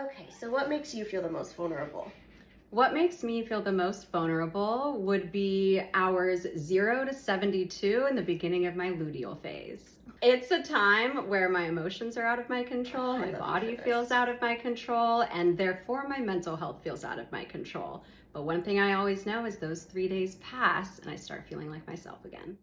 Okay, so what makes you feel the most vulnerable? What makes me feel the most vulnerable would be hours 0 to 72 in the beginning of my luteal phase. It's a time where my emotions are out of my control, my body feels out of my control, and therefore my mental health feels out of my control. But one thing I always know is those 3 days pass and I start feeling like myself again.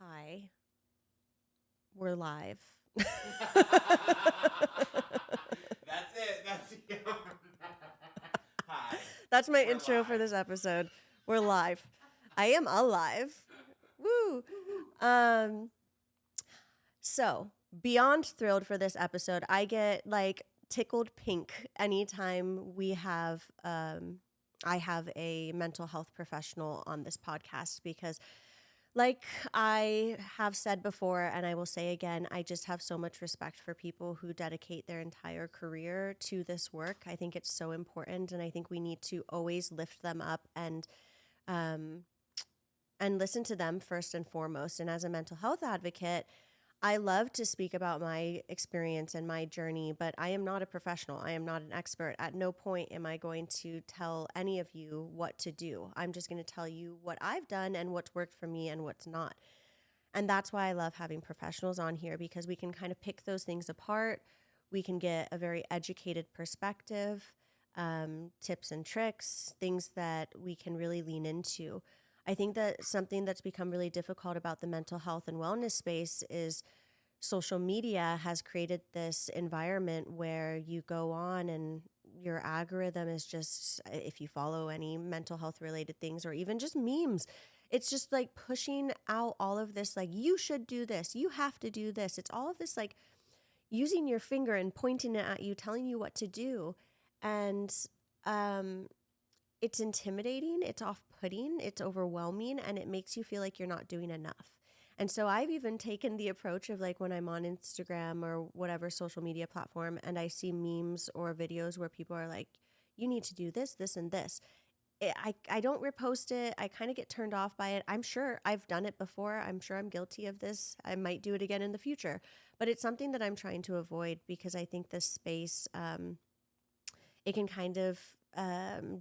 Hi, we're live. That's it. That's it. Hi. That's my We're intro live. for this episode. We're live. I am alive. Woo. So beyond thrilled for this episode. I get like tickled pink anytime we have I have a mental health professional on this podcast because like I have said before, and I will say again, I just have so much respect for people who dedicate their entire career to this work. I think it's so important, and I think we need to always lift them up and listen to them first and foremost. And as a mental health advocate, I love to speak about my experience and my journey, but I am not a professional. I am not an expert. At no point am I going to tell any of you what to do. I'm just going to tell you what I've done and what's worked for me and what's not. And that's why I love having professionals on here, because we can kind of pick those things apart. We can get a very educated perspective, tips and tricks, things that we can really lean into. I think that something that's become really difficult about the mental health and wellness space is social media has created this environment where you go on and your algorithm is just, if you follow any mental health related things or even just memes, it's just like pushing out all of this, like, you should do this, you have to do this. It's all of this, like, using your finger and pointing it at you, telling you what to do. And it's intimidating, it's off-putting, it's overwhelming, and it makes you feel like you're not doing enough. And so I've even taken the approach of, like, when I'm on Instagram or whatever social media platform and I see memes or videos where people are like, you need to do this, this, and this. I don't repost it. I kind of get turned off by it. I'm sure I've done it before. I'm sure I'm guilty of this. I might do it again in the future. But it's something that I'm trying to avoid because I think this space, it can kind of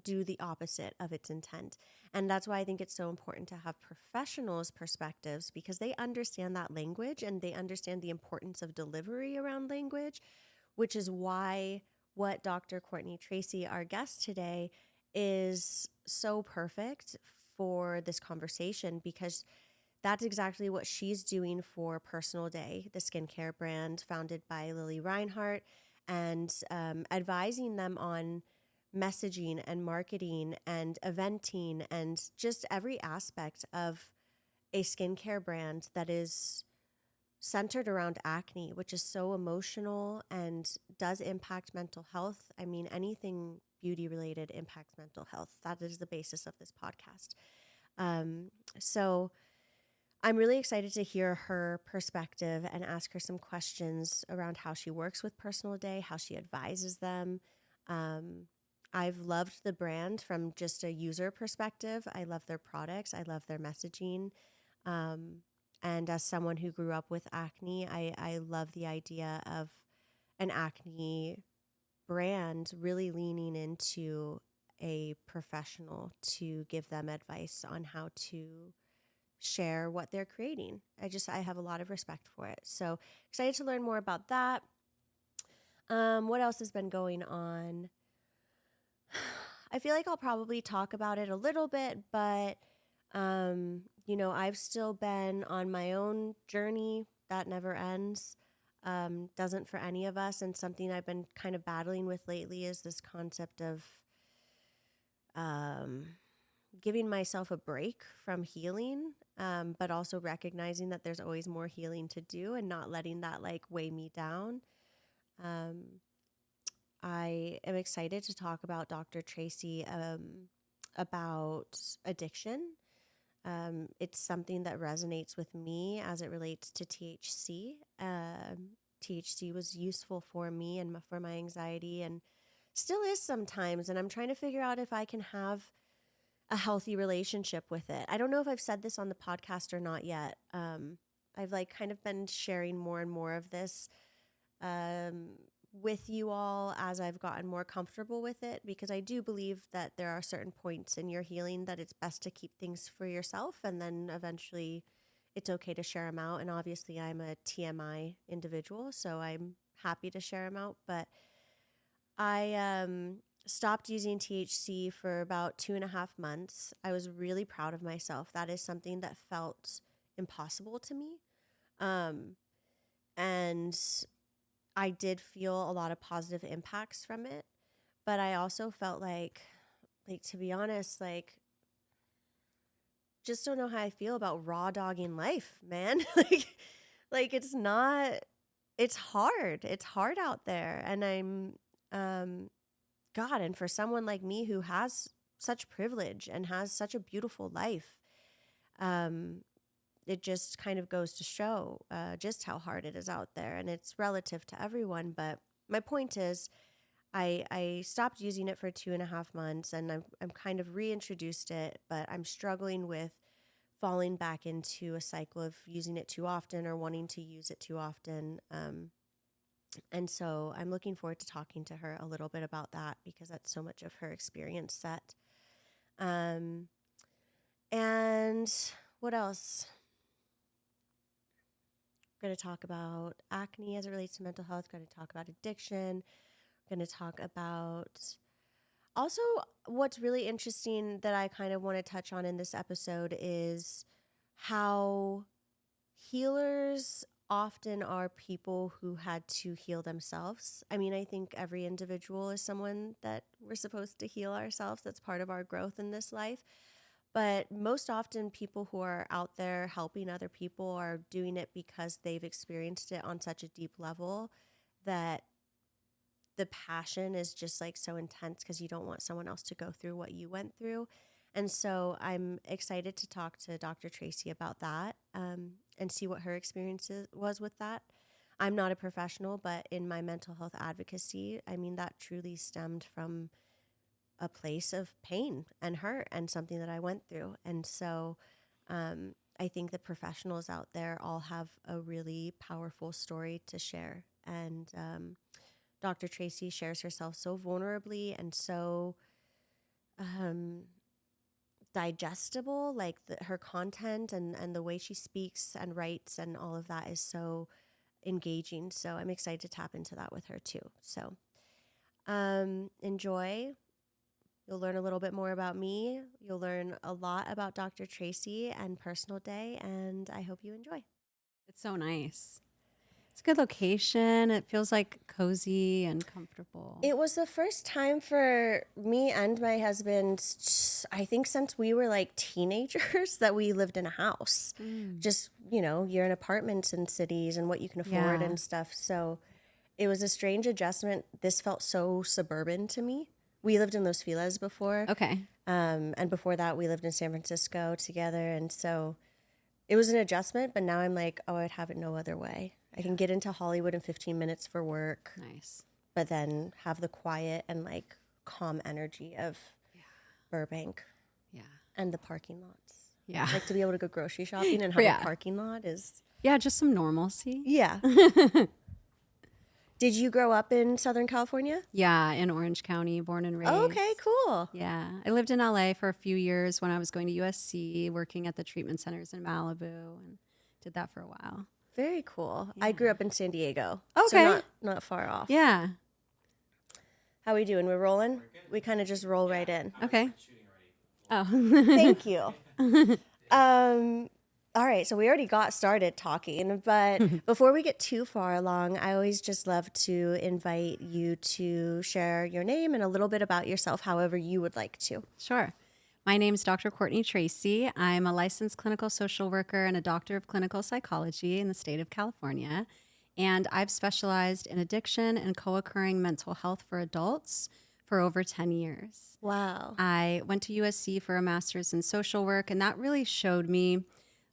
do the opposite of its intent. And that's why I think it's so important to have professionals' perspectives, because they understand that language and they understand the importance of delivery around language, which is why what Dr. Courtney Tracy, our guest today, is so perfect for this conversation, because that's exactly what she's doing for Personal Day, the skincare brand founded by Lili Reinhart, and advising them on messaging and marketing and eventing and just every aspect of a skincare brand that is centered around acne, which is so emotional and does impact mental health. I mean, anything beauty related impacts mental health. That is the basis of this podcast. So I'm really excited to hear her perspective and ask her some questions around how she works with Personal Day, how she advises them. I've loved the brand from just a user perspective. I love their products. I love their messaging. And as someone who grew up with acne, I love the idea of an acne brand really leaning into a professional to give them advice on how to share what they're creating. I have a lot of respect for it. So excited to learn more about that. What else has been going on? I feel like I'll probably talk about it a little bit, but I've still been on my own journey that never ends. Doesn't for any of us. And something I've been kind of battling with lately is this concept of giving myself a break from healing, but also recognizing that there's always more healing to do and not letting that like weigh me down. I am excited to talk about Dr. Tracy about addiction. It's something that resonates with me as it relates to THC. THC was useful for me and for my anxiety and still is sometimes. And I'm trying to figure out if I can have a healthy relationship with it. I don't know if I've said this on the podcast or not yet. I've like kind of been sharing more and more of this with you all as I've gotten more comfortable with it, because I do believe that there are certain points in your healing that it's best to keep things for yourself, and then eventually it's okay to share them out. And obviously I'm a TMI individual, so I'm happy to share them out. But I stopped using THC for about 2.5 months. I was really proud of myself. That is something that felt impossible to me. And I did feel a lot of positive impacts from it, but I also felt like to be honest, like, just don't know how I feel about raw dogging life, man. like it's not, it's hard. It's hard out there. And God, and for someone like me who has such privilege and has such a beautiful life, it just kind of goes to show just how hard it is out there. And it's relative to everyone. But my point is, I stopped using it for 2.5 months, and I'm kind of reintroduced it, but I'm struggling with falling back into a cycle of using it too often or wanting to use it too often. And so I'm looking forward to talking to her a little bit about that, because that's so much of her experience set. And what else? We're going to talk about acne as it relates to mental health. Going to talk about addiction. Going to talk about also what's really interesting that I kind of want to touch on in this episode is how healers often are people who had to heal themselves. I mean, I think every individual is someone that we're supposed to heal ourselves. That's part of our growth in this life. But most often people who are out there helping other people are doing it because they've experienced it on such a deep level that the passion is just like so intense, because you don't want someone else to go through what you went through. And so I'm excited to talk to Dr. Tracy about that and see what her experience was with that. I'm not a professional, but in my mental health advocacy, I mean, that truly stemmed from a place of pain and hurt and something that I went through. And so I think the professionals out there all have a really powerful story to share. And Dr. Tracy shares herself so vulnerably and so digestible, like her content and the way she speaks and writes and all of that is so engaging. So I'm excited to tap into that with her too. So enjoy. You'll learn a little bit more about me. You'll learn a lot about Dr. Tracy and Personal Day, and I hope you enjoy. It's so nice. It's a good location. It feels like cozy and comfortable. It was the first time for me and my husband, I think since we were like teenagers, that we lived in a house. Just, you're in apartments in cities and what you can afford and stuff. So it was a strange adjustment. This felt so suburban to me. We lived in Los Feliz before. Okay. And before that, we lived in San Francisco together. And so it was an adjustment, but now I'm like, oh, I'd have it no other way. I can get into Hollywood in 15 minutes for work. Nice. But then have the quiet and like calm energy of Burbank. Yeah. And the parking lots. Yeah. Like to be able to go grocery shopping and have a parking lot is. Yeah, just some normalcy. Yeah. Did you grow up in Southern California? Yeah, in Orange County, born and raised. Oh, okay, cool. Yeah. I lived in LA for a few years when I was going to USC, working at the treatment centers in Malibu, and did that for a while. Very cool. Yeah. I grew up in San Diego. Okay. So not far off. Yeah. How we doing? We're rolling? We kind of just roll right in. Okay. Oh. Thank you. All right, so we already got started talking, but before we get too far along, I always just love to invite you to share your name and a little bit about yourself, however you would like to. Sure. My name is Dr. Courtney Tracy. I'm a licensed clinical social worker and a doctor of clinical psychology in the state of California, and I've specialized in addiction and co-occurring mental health for adults for over 10 years. Wow. I went to USC for a master's in social work, and that really showed me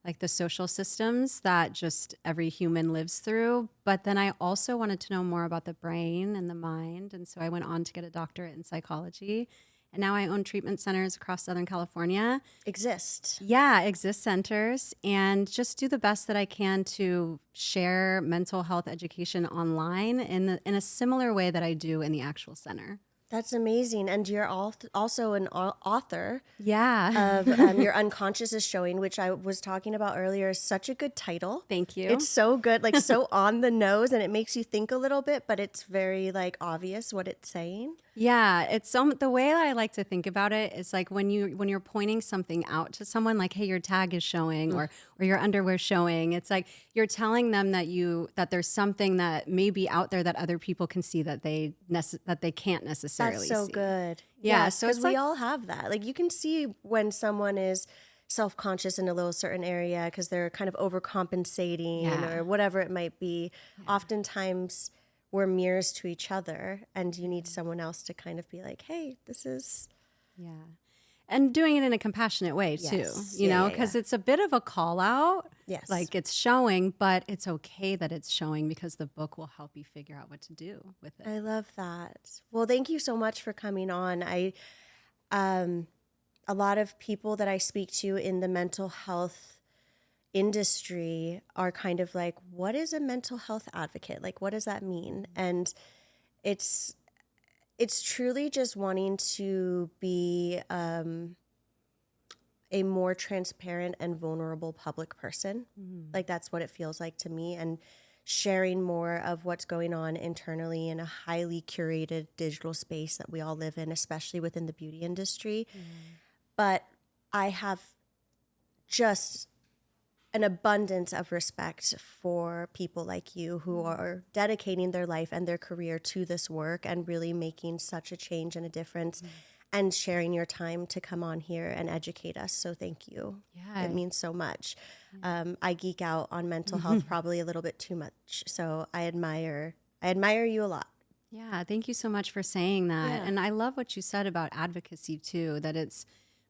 like the social systems that just every human lives through. But then I also wanted to know more about the brain and the mind. And so I went on to get a doctorate in psychology. And now I own treatment centers across Southern California. Exist. Yeah, exist centers, and just do the best that I can to share mental health education online in a similar way that I do in the actual center. That's amazing. And you're also an author Yeah. of Your Unconscious is Showing, which I was talking about earlier, is such a good title. Thank you. It's so good, like so on the nose, and it makes you think a little bit, but it's very like obvious what it's saying. Yeah, it's the way I like to think about it is like when you're pointing something out to someone, like, hey, your tag is showing or your underwear showing. It's like you're telling them that there's something that may be out there that other people can see that they can't necessarily That's so see. good. Yeah, Yes, so because it's we like, all have that. Like you can see when someone is self-conscious in a little certain area because they're kind of overcompensating Yeah. or whatever it might be. Oftentimes we're mirrors to each other, and you need someone else to kind of be like, hey, this is... yeah. And doing it in a compassionate way too, Yes. you Yeah, know, yeah, because yeah. it's a bit of a call out. Yes. Like it's showing, but it's okay that it's showing because the book will help you figure out what to do with it. I love that. Well, thank you so much for coming on. A lot of people that I speak to in the mental health industry are kind of like, what is a mental health advocate? Like, what does that mean? And it's truly just wanting to be a more transparent and vulnerable public person. Like that's what it feels like to me, and sharing more of what's going on internally in a highly curated digital space that we all live in, especially within the beauty industry. But I have just an abundance of respect for people like you who are dedicating their life and their career to this work and really making such a change and a difference and sharing your time to come on here and educate us. So thank you. Yeah. It means so much. I geek out on mental health probably a little bit too much. So I admire you a lot. Yeah, thank you so much for saying that. Yeah. And I love what you said about advocacy too, that it's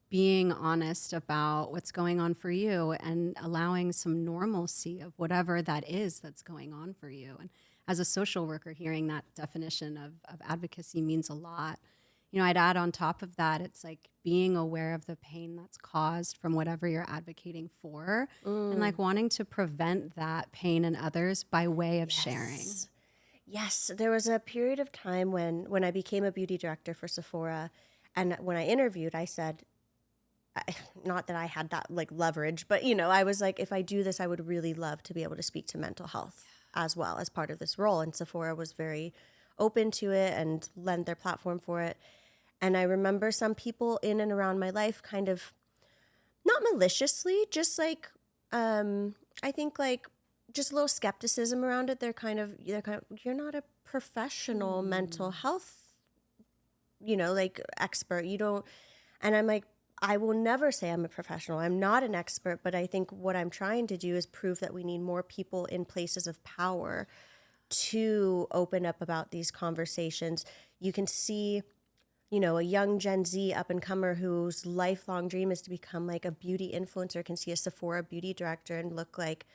being honest about what's going on for you and allowing some normalcy of whatever that is that's going on for you. And as a social worker, hearing that definition of advocacy means a lot. You know, I'd add on top of that, it's like being aware of the pain that's caused from whatever you're advocating for and like wanting to prevent that pain in others by way of sharing. Yes, there was a period of time when I became a beauty director for Sephora, and when I interviewed, I said, not that I had that like leverage, but you know, I was like, if I do this, I would really love to be able to speak to mental health as well as part of this role. And Sephora was very open to it and lent their platform for it. And I remember some people in and around my life kind of, not maliciously, just like, I think like just a little skepticism around it. They're kind of, you're not a professional mental health, like expert. You don't, and I'm like, I will never say I'm a professional. I'm not an expert, but I think what I'm trying to do is prove that we need more people in places of power to open up about these conversations. You can see, a young Gen Z up-and-comer whose lifelong dream is to become like a beauty influencer can see a Sephora Beauty Director and look like,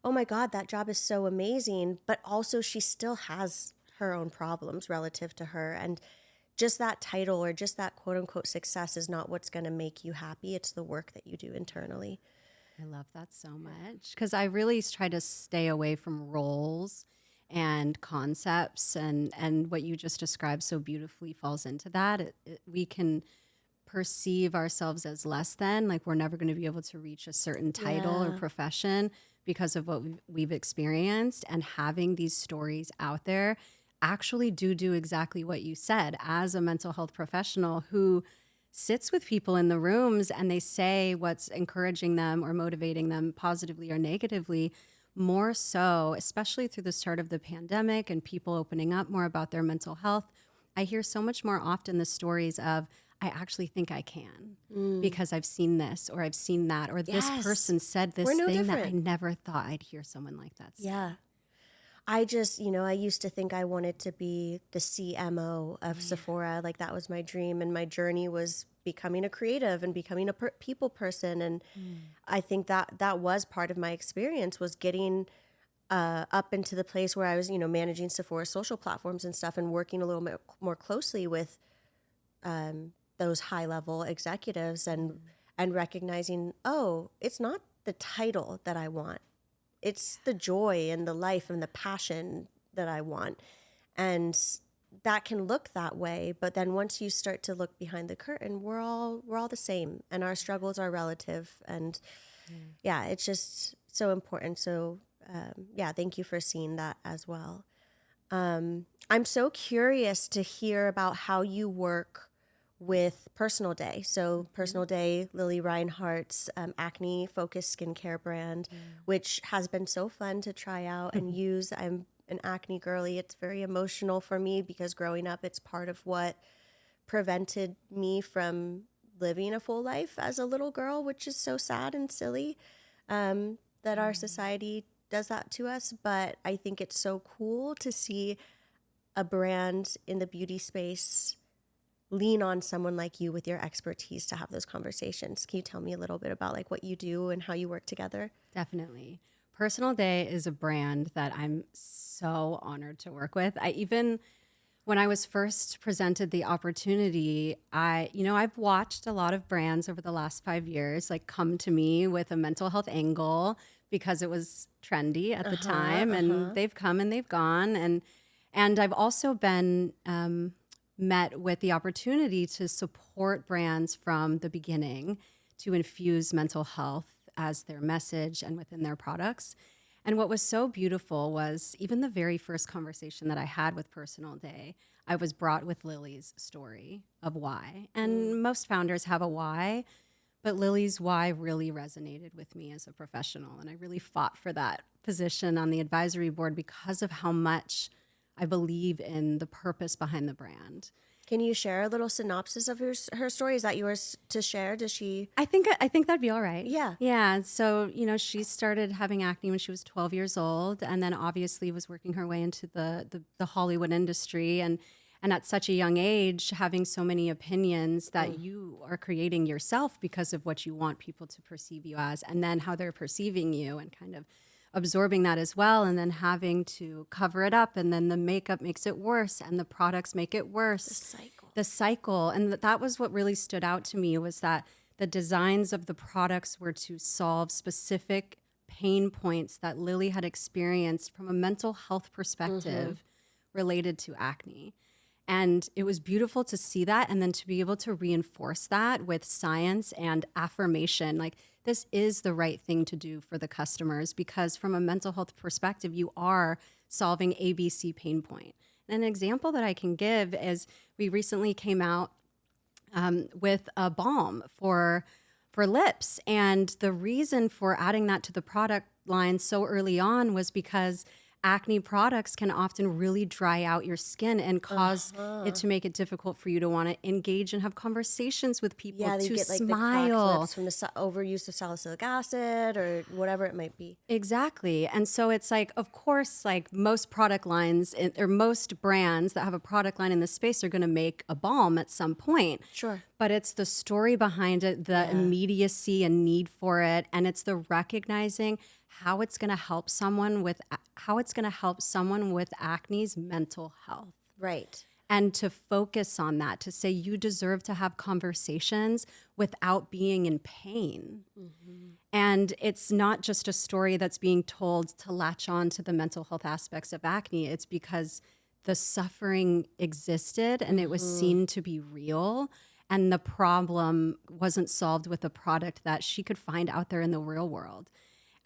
oh my God, that job is so amazing. But also she still has her own problems relative to her. And just that title or just that quote unquote success is not what's going to make you happy. It's the work that you do internally. I love that so much because I really try to stay away from roles and concepts, and what you just described so beautifully falls into that. We can perceive ourselves as less than, like we're never going to be able to reach a certain title or profession because of what we've experienced, and having these stories out there actually do exactly what you said. As a mental health professional who sits with people in the rooms and they say what's encouraging them or motivating them positively or negatively, more so, especially through the start of the pandemic and people opening up more about their mental health, I hear so much more often the stories of, I actually think I can because I've seen this or I've seen that, or this person said this We're no thing different. that I never thought I'd hear someone like that say. Yeah. I just, I used to think I wanted to be the CMO of Sephora. Like that was my dream. And my journey was becoming a creative and becoming a people person. And I think that was part of my experience, was getting up into the place where I was, managing Sephora social platforms and stuff, and working a little bit more closely with those high level executives, and recognizing, oh, it's not the title that I want. It's the joy and the life and the passion that I want. And that can look that way. But then once you start to look behind the curtain, we're all the same, and our struggles are relative. And it's just so important. So thank you for seeing that as well. I'm so curious to hear about how you work with Personal Day. So Personal Day, Lili Reinhart's acne-focused skincare brand, which has been so fun to try out and use. I'm an acne girly. It's very emotional for me because growing up, it's part of what prevented me from living a full life as a little girl, which is so sad and silly that our society does that to us. But I think it's so cool to see a brand in the beauty space lean on someone like you with your expertise to have those conversations. Can you tell me a little bit about like what you do and how you work together? Definitely. Personal Day is a brand that I'm so honored to work with. When I was first presented the opportunity, I've watched a lot of brands over the last 5 years like come to me with a mental health angle because it was trendy at the time, and they've come and they've gone. And I've also been met with the opportunity to support brands from the beginning to infuse mental health as their message and within their products. And what was so beautiful was even the very first conversation that I had with Personal Day, I was brought with Lili's story of why. And most founders have a why, but Lili's why really resonated with me as a professional. And I really fought for that position on the advisory board because of how much I believe in the purpose behind the brand. Can you share a little synopsis of her story? Is that yours to share? Does she? I think that'd be all right. Yeah. Yeah. So, she started having acne when she was 12 years old, and then obviously was working her way into the Hollywood industry. And at such a young age, having so many opinions that you are creating yourself because of what you want people to perceive you as, and then how they're perceiving you, and kind of absorbing that as well, and then having to cover it up, and then the makeup makes it worse and the products make it worse. The cycle. And that was what really stood out to me, was that the designs of the products were to solve specific pain points that Lili had experienced from a mental health perspective related to acne. And it was beautiful to see that, and then to be able to reinforce that with science and affirmation. Like, this is the right thing to do for the customers, because from a mental health perspective, you are solving ABC pain point. And an example that I can give is we recently came out with a balm for lips. And the reason for adding that to the product line so early on was because acne products can often really dry out your skin and cause it to make it difficult for you to want to engage and have conversations with people, to get, like, smile. The cracked lips from the overuse of salicylic acid or whatever it might be. Exactly. And so it's like, of course, like most product lines or most brands that have a product line in this space are going to make a balm at some point. Sure. But it's the story behind it, the immediacy and need for it, and it's the recognizing how it's going to help someone with acne's mental health. Right. And to focus on that, to say you deserve to have conversations without being in pain. And it's not just a story that's being told to latch on to the mental health aspects of acne. It's because the suffering existed and it was seen to be real. And the problem wasn't solved with a product that she could find out there in the real world.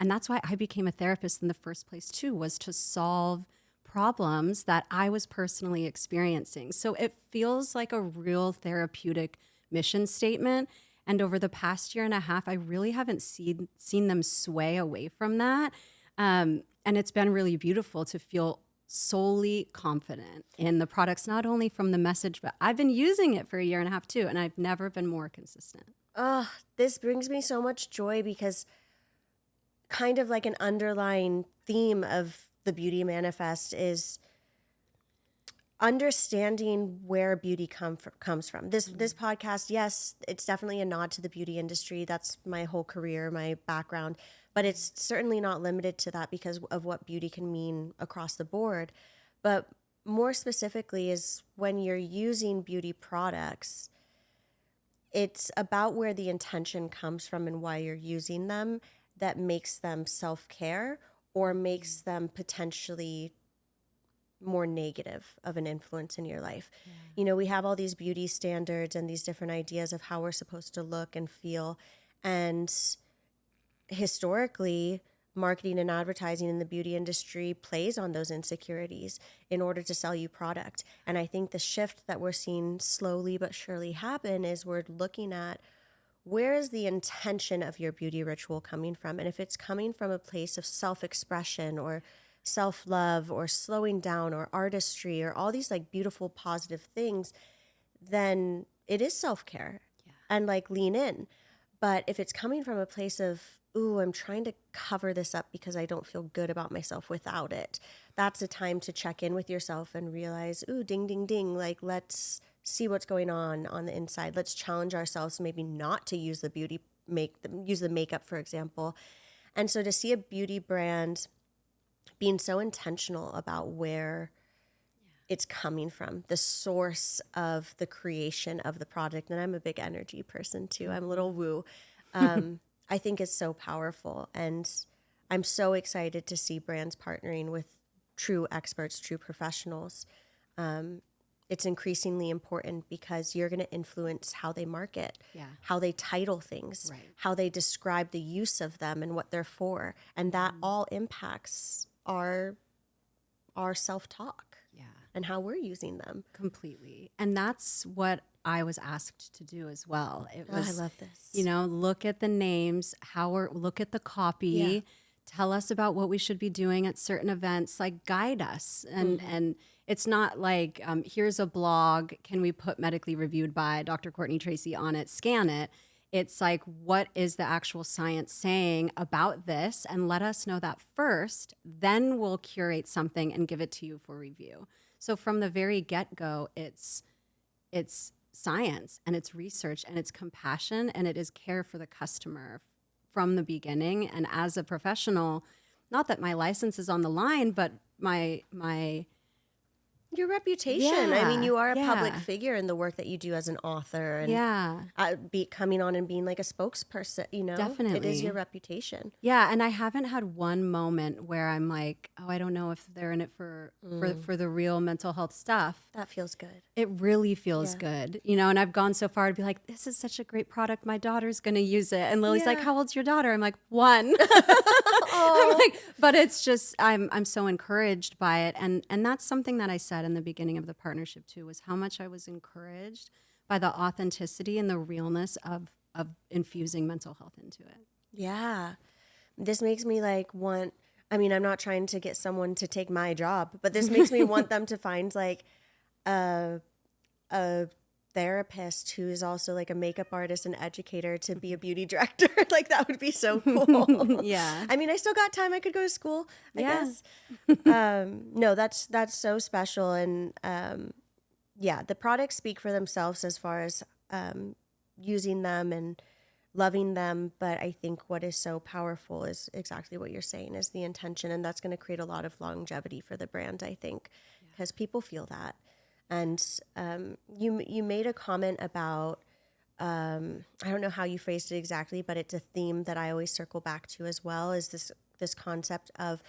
And that's why I became a therapist in the first place too, was to solve problems that I was personally experiencing. So it feels like a real therapeutic mission statement. And over the past year and a half, I really haven't seen them sway away from that. And it's been really beautiful to feel solely confident in the products, not only from the message, but I've been using it for a year and a half too, and I've never been more consistent. This brings me so much joy, because kind of like an underlying theme of the Beauty Manifest is understanding where beauty comes from. This podcast, yes, it's definitely a nod to the beauty industry. That's my whole career, my background, but it's certainly not limited to that because of what beauty can mean across the board. But more specifically is when you're using beauty products, it's about where the intention comes from and why you're using them that makes them self-care or makes them potentially more negative of an influence in your life. Yeah. You know, we have all these beauty standards and these different ideas of how we're supposed to look and feel. And historically, marketing and advertising in the beauty industry plays on those insecurities in order to sell you product. And I think the shift that we're seeing slowly but surely happen is we're looking at where is the intention of your beauty ritual coming from? And if it's coming from a place of self-expression or self-love or slowing down or artistry or all these like beautiful positive things, then it is self-care and like lean in. But if it's coming from a place of, ooh, I'm trying to cover this up because I don't feel good about myself without it, that's a time to check in with yourself and realize, ooh, ding, ding, ding, like let's see what's going on the inside. Let's challenge ourselves maybe not to use the use the makeup, for example. And so to see a beauty brand being so intentional about where it's coming from, the source of the creation of the product. And I'm a big energy person too. I'm a little woo. I think it's so powerful. And I'm so excited to see brands partnering with true experts, true professionals. It's increasingly important because you're going to influence how they market, how they title things, how they describe the use of them and what they're for. And that all impacts our self-talk and how we're using them. Completely. And that's what I was asked to do as well. It was, I love this. You know, look at the names, look at the copy, tell us about what we should be doing at certain events, like guide us. And it's not like, here's a blog, can we put medically reviewed by Dr. Courtney Tracy on it, scan it. It's like, what is the actual science saying about this? And let us know that first, then we'll curate something and give it to you for review. So from the very get-go, it's science and it's research and it's compassion and it is care for the customer from the beginning. And as a professional, not that my license is on the line, but my your reputation. I mean, you are a public figure in the work that you do as an author. And coming on and being like a spokesperson, you know, definitely. It is your reputation. Yeah, and I haven't had one moment where I'm like, oh, I don't know if they're in it for the real mental health stuff. That feels good. It really feels good, you know. And I've gone so far to be like, this is such a great product. My daughter's going to use it. And Lily's like, how old's your daughter? I'm like, 1. I'm like, but it's just, I'm so encouraged by it. And that's something that I said in the beginning of the partnership too, was how much I was encouraged by the authenticity and the realness of infusing mental health into it. Yeah. This makes me like I'm not trying to get someone to take my job, but this makes me want them to find like a therapist who is also like a makeup artist and educator to be a beauty director. Like that would be so cool. Yeah. I mean, I still got time. I could go to school, I guess. No, that's so special. And the products speak for themselves as far as using them and loving them. But I think what is so powerful is exactly what you're saying, is the intention. And that's going to create a lot of longevity for the brand, I think, because people feel that. And you made a comment about, I don't know how you phrased it exactly, but it's a theme that I always circle back to as well, is this concept of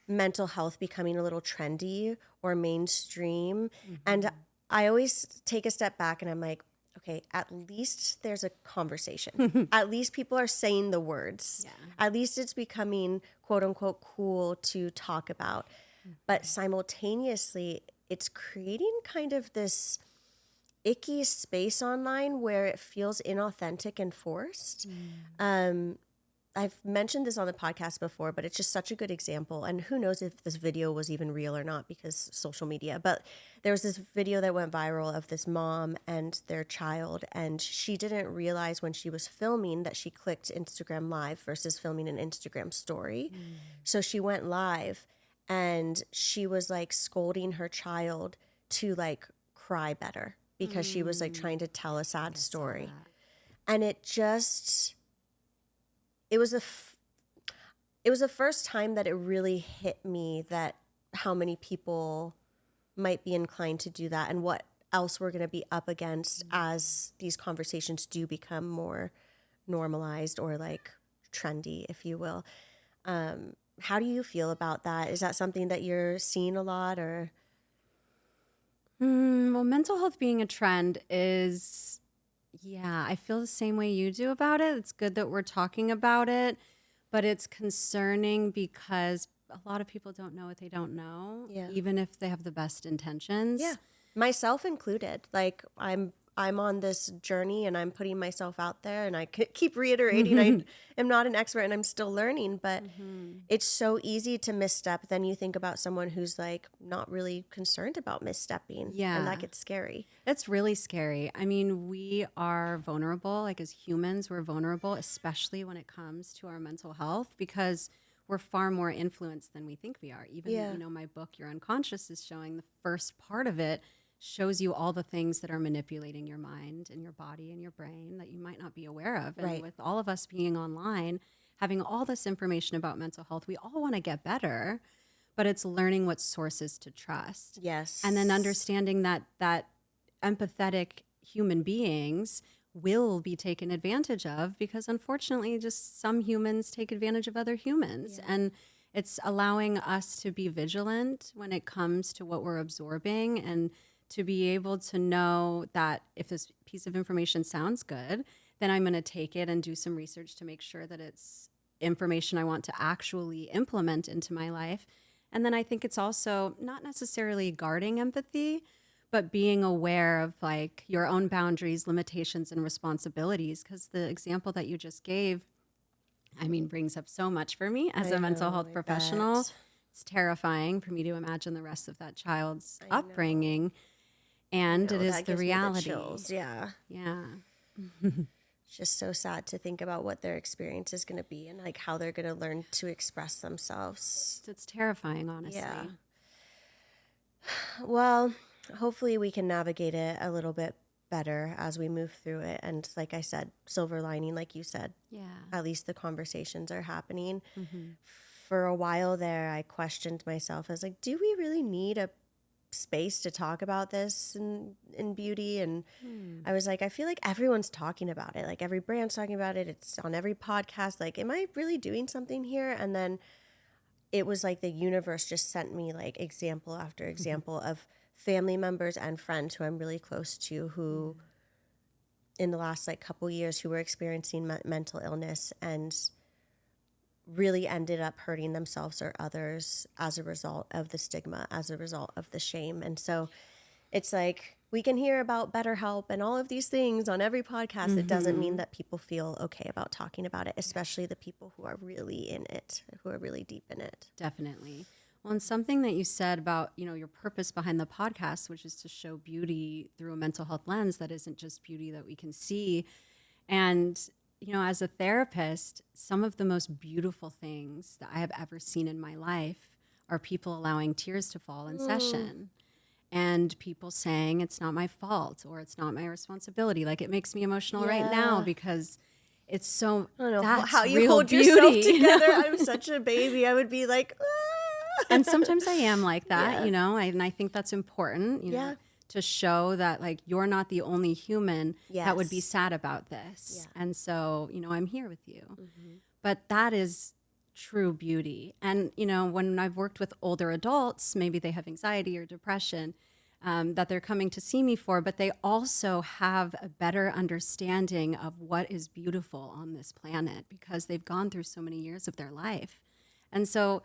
mental health becoming a little trendy or mainstream. Mm-hmm. And I always take a step back and I'm like, okay, at least there's a conversation. At least people are saying the words. Yeah. At least it's becoming quote unquote cool to talk about. Mm-hmm. But simultaneously, it's creating kind of this icky space online where it feels inauthentic and forced. I've mentioned this on the podcast before, but it's just such a good example. And who knows if this video was even real or not because social media. But there was this video that went viral of this mom and their child. And she didn't realize when she was filming that she clicked Instagram Live versus filming an Instagram story. So she went live. and she was like scolding her child to like cry better because she was like trying to tell a sad story. And it was the first time that it really hit me that how many people might be inclined to do that and what else we're going to be up against as these conversations do become more normalized or like trendy, if you will. How do you feel about that? Is that something that you're seeing a lot or? Well, mental health being a trend is, I feel the same way you do about it. It's good that we're talking about it, but it's concerning because a lot of people don't know what they don't know, even if they have the best intentions. Yeah, myself included. Like I'm on this journey and I'm putting myself out there, and I keep reiterating I am not an expert and I'm still learning, but it's so easy to misstep. Then you think about someone who's like not really concerned about misstepping. Yeah. And that gets scary. It's really scary. I mean, we are vulnerable. Like as humans, we're vulnerable, especially when it comes to our mental health, because we're far more influenced than we think we are. Even, my book, Your Unconscious, is showing the first part of it shows you all the things that are manipulating your mind and your body and your brain that you might not be aware of. And with all of us being online, having all this information about mental health, we all want to get better, but it's learning what sources to trust. Yes. And then understanding that empathetic human beings will be taken advantage of, because unfortunately just some humans take advantage of other humans. And it's allowing us to be vigilant when it comes to what we're absorbing, and to be able to know that if this piece of information sounds good, then I'm going to take it and do some research to make sure that it's information I want to actually implement into my life. And then I think it's also not necessarily guarding empathy, but being aware of like your own boundaries, limitations, and responsibilities. Because the example that you just gave, I mean, brings up so much for me as a mental health professional. Bet. It's terrifying for me to imagine the rest of that child's upbringing. And it is the reality. Chills. Yeah. Yeah. It's just so sad to think about what their experience is going to be and like how they're going to learn to express themselves. It's terrifying, honestly. Yeah. Well, hopefully we can navigate it a little bit better as we move through it. And like I said, silver lining, like you said, at least the conversations are happening. For a while there, I questioned myself. I was like, do we really need a space to talk about this in beauty? And I was like, I feel like everyone's talking about it. Like every brand's talking about it. It's on every podcast. Like, am I really doing something here? And then it was like the universe just sent me like example after example of family members and friends who I'm really close to who in the last like couple years who were experiencing mental illness and really ended up hurting themselves or others as a result of the stigma, as a result of the shame. And so it's like we can hear about BetterHelp and all of these things on every podcast. It doesn't mean that people feel okay about talking about it, especially the people who are really in it, who are really deep in it. Definitely. Well, and something that you said about, your purpose behind the podcast, which is to show beauty through a mental health lens that isn't just beauty that we can see. And as a therapist, some of the most beautiful things that I have ever seen in my life are people allowing tears to fall in session, and people saying it's not my fault or it's not my responsibility. Like, it makes me emotional right now because it's so, I don't know that's how you real hold beauty. yourself together. I'm such a baby. I would be like, And sometimes I am like that, and I think that's important, Yeah. to show that like you're not the only human that would be Yes. sad about this. Yeah. And so, I'm here with you. But that is true beauty. And, when I've worked with older adults, maybe they have anxiety or depression that they're coming to see me for, but they also have a better understanding of what is beautiful on this planet because they've gone through so many years of their life. And so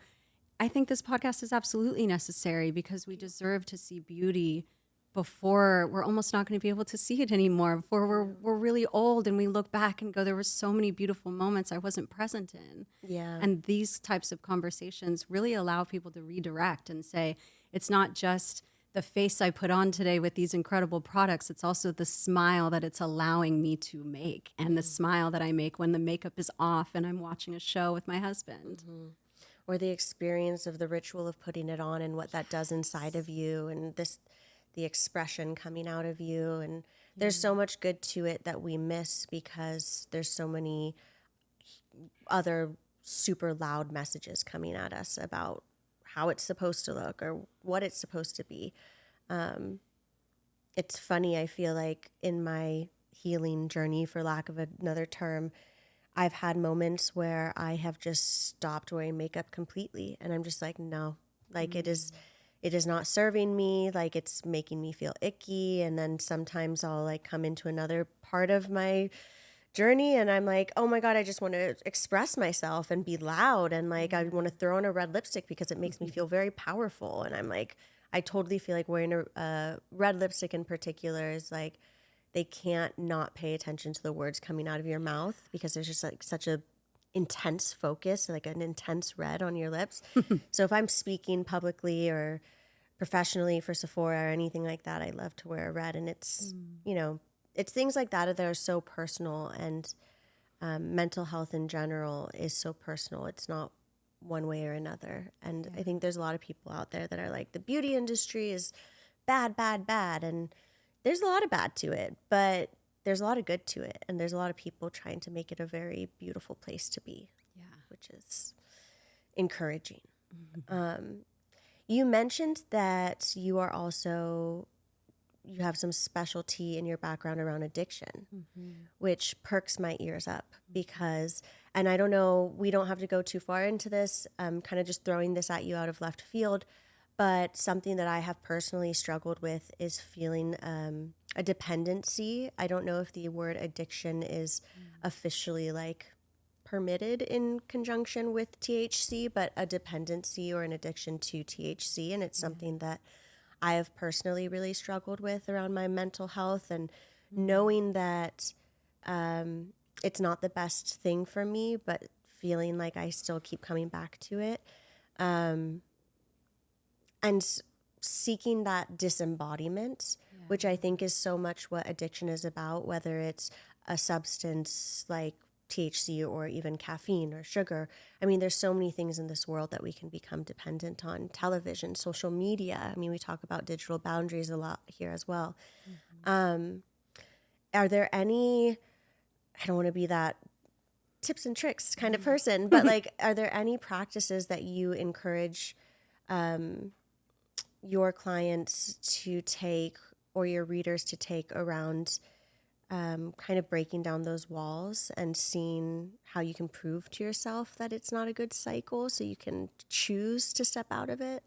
I think this podcast is absolutely necessary because we deserve to see beauty before we're almost not going to be able to see it anymore, before we're really old and we look back and go, there were so many beautiful moments I wasn't present in. Yeah. And these types of conversations really allow people to redirect and say, it's not just the face I put on today with these incredible products, it's also the smile that it's allowing me to make and the smile that I make when the makeup is off and I'm watching a show with my husband. or the experience of the ritual of putting it on and what that does inside of you, and the expression coming out of you. And there's so much good to it that we miss because there's so many other super loud messages coming at us about how it's supposed to look or what it's supposed to be. It's funny, I feel like in my healing journey, for lack of another term, I've had moments where I have just stopped wearing makeup completely. And I'm just like, no, like it is not serving me. Like it's making me feel icky. And then sometimes I'll like come into another part of my journey and I'm like, oh my God, I just want to express myself and be loud. And like, I want to throw on a red lipstick because it makes me feel very powerful. And I'm like, I totally feel like wearing a red lipstick in particular is like, they can't not pay attention to the words coming out of your mouth because there's just like such a intense focus, like an intense red on your lips. So if I'm speaking publicly or professionally for Sephora or anything like that, I love to wear a red. And it's, you know, it's things like that are so personal, and mental health in general is so personal. It's not one way or another. And I think there's a lot of people out there that are like, the beauty industry is bad, bad, bad. And there's a lot of bad to it, but there's a lot of good to it. And there's a lot of people trying to make it a very beautiful place to be, which is encouraging. You mentioned that you have some specialty in your background around addiction, which perks my ears up because, and I don't know, we don't have to go too far into this. I'm kind of just throwing this at you out of left field, but something that I have personally struggled with is feeling a dependency. I don't know if the word addiction is officially like permitted in conjunction with THC, but a dependency or an addiction to THC. And it's something that I have personally really struggled with around my mental health, and knowing that it's not the best thing for me, but feeling like I still keep coming back to it. And seeking that disembodiment, which I think is so much what addiction is about, whether it's a substance like THC or even caffeine or sugar. I mean, there's so many things in this world that we can become dependent on. Television, social media. I mean, we talk about digital boundaries a lot here as well. Are there any, I don't want to be that tips and tricks kind of person, but like, are there any practices that you encourage your clients to take or your readers to take around kind of breaking down those walls and seeing how you can prove to yourself that it's not a good cycle so you can choose to step out of it?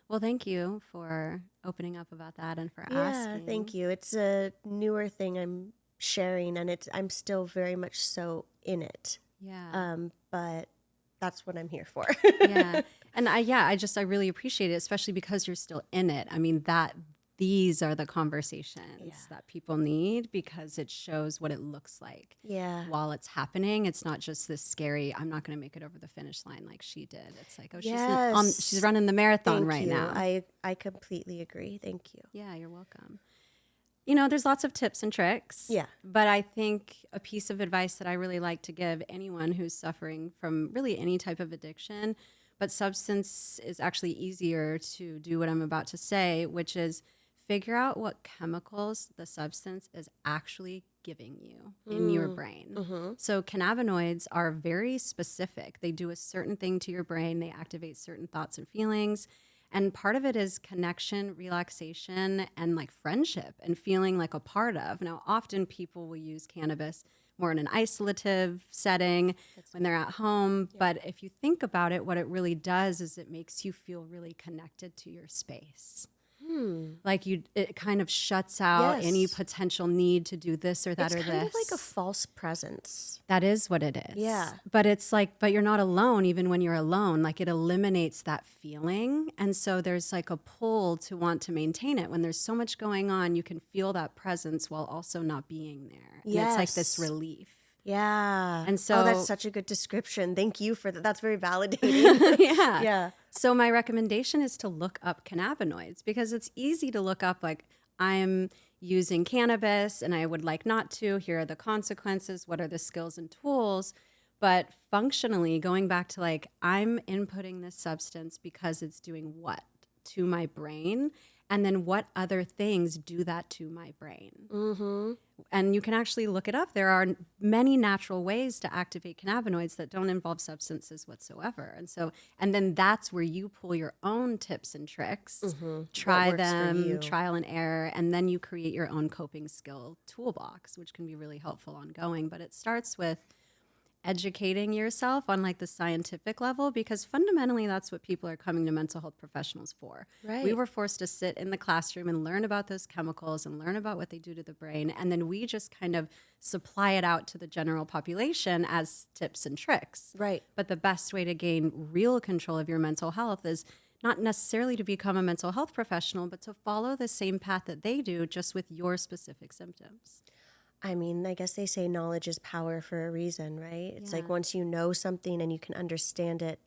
Well, thank you for opening up about that and for asking. Yeah, thank you. It's a newer thing I'm sharing, and I'm still very much so in it. Yeah. But that's what I'm here for. Yeah. And I really appreciate it, especially because you're still in it. I mean, these are the conversations that people need, because it shows what it looks like while it's happening. It's not just this scary, I'm not going to make it over the finish line like she did. It's like, oh, she's running the marathon now. I completely agree. Thank you. Yeah, you're welcome. You know, there's lots of tips and tricks. Yeah. But I think a piece of advice that I really like to give anyone who's suffering from really any type of addiction, but substance is actually easier to do what I'm about to say, which is figure out what chemicals the substance is actually giving you in your brain. So cannabinoids are very specific. They do a certain thing to your brain. They activate certain thoughts and feelings. And part of it is connection, relaxation, and like friendship and feeling like a part of. Now, often people will use cannabis more in an isolative setting when they're at home. But if you think about it, what it really does is it makes you feel really connected to your space. Like it kind of shuts out any potential need to do this or that or this. It's kind of like a false presence. That is what it is. Yeah. But it's like, but you're not alone even when you're alone. Like it eliminates that feeling. And so there's like a pull to want to maintain it. When there's so much going on, you can feel that presence while also not being there. And it's like this relief. Yeah. And so that's such a good description. Thank you for that. That's very validating. Yeah. So my recommendation is to look up cannabinoids, because it's easy to look up like, I'm using cannabis and I would like not to. Here are the consequences. What are the skills and tools? But functionally, going back to like, I'm inputting this substance because it's doing what to my brain? And then what other things do that to my brain? Mm-hmm. And you can actually look it up. There are many natural ways to activate cannabinoids that don't involve substances whatsoever. And then that's where you pull your own tips and tricks, try them, trial and error, and then you create your own coping skill toolbox, which can be really helpful ongoing. But it starts with educating yourself on like the scientific level, because fundamentally that's what people are coming to mental health professionals for. Right. We were forced to sit in the classroom and learn about those chemicals and learn about what they do to the brain, and then we just kind of supply it out to the general population as tips and tricks. Right. But the best way to gain real control of your mental health is not necessarily to become a mental health professional, but to follow the same path that they do, just with your specific symptoms. I mean, I guess they say knowledge is power for a reason, right? It's like once you know something and you can understand it,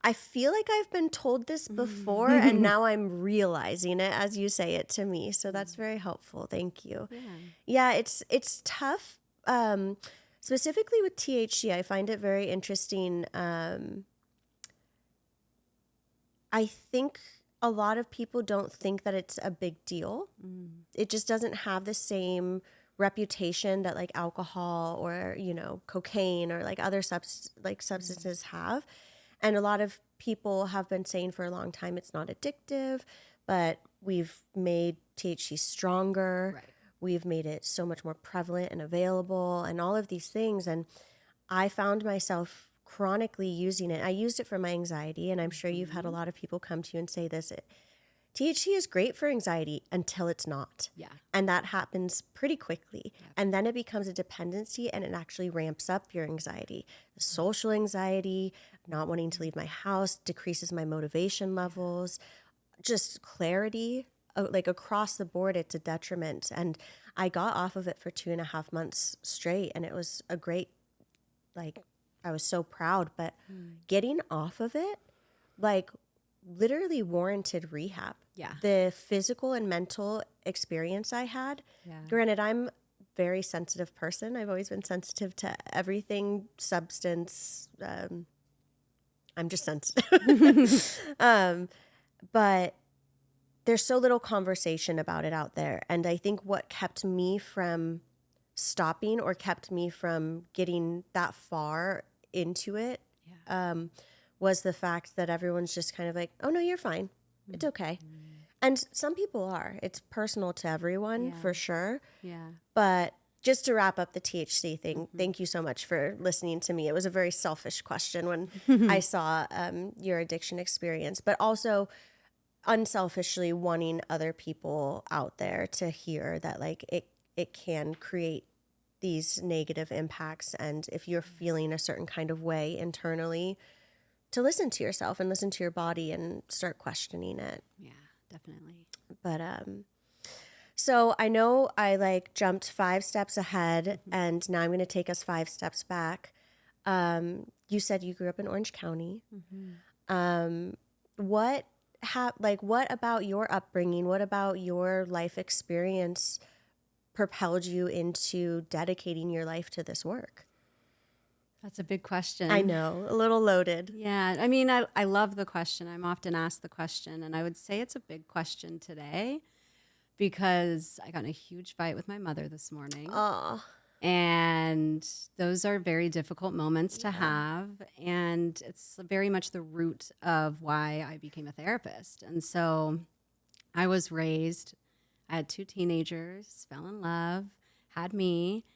I feel like I've been told this before and now I'm realizing it as you say it to me. So that's very helpful. Thank you. Yeah, it's tough. Specifically with THC, I find it very interesting. I think a lot of people don't think that it's a big deal. It just doesn't have the same reputation that like alcohol or, cocaine or like other substances have. And a lot of people have been saying for a long time it's not addictive, but we've made THC stronger. Right. We've made it so much more prevalent and available and all of these things. And I found myself chronically using it. I used it for my anxiety, and I'm sure you've had a lot of people come to you and say this. THC is great for anxiety until it's not. Yeah. And that happens pretty quickly. Yeah. And then it becomes a dependency and it actually ramps up your anxiety. The social anxiety, not wanting to leave my house, decreases my motivation levels, just clarity, like across the board, it's a detriment. And I got off of it for 2.5 months straight, and it was a great, I was so proud, but getting off of it, literally warranted rehab. Yeah. The physical and mental experience I had, granted, I'm a very sensitive person. I've always been sensitive to everything, substance. I'm just sensitive. But there's so little conversation about it out there. And I think what kept me from stopping or kept me from getting that far into it was the fact that everyone's just kind of like, oh, no, you're fine. It's okay. And some people are. It's personal to everyone, for sure. Yeah. But just to wrap up the THC thing, thank you so much for listening to me. It was a very selfish question when I saw your addiction experience, but also unselfishly wanting other people out there to hear that it can create these negative impacts. And if you're feeling a certain kind of way internally, to listen to yourself and listen to your body and start questioning it. Yeah, definitely. But so I know I jumped 5 steps ahead, and now I'm going to take us 5 steps back. You said you grew up in Orange County. What about your upbringing? What about your life experience propelled you into dedicating your life to this work? That's a big question. I know, a little loaded. Yeah, I mean, I love the question. I'm often asked the question, and I would say it's a big question today because I got in a huge fight with my mother this morning. Oh. And those are very difficult moments to have, and it's very much the root of why I became a therapist. And so I was raised, I had 2 teenagers, fell in love, had me.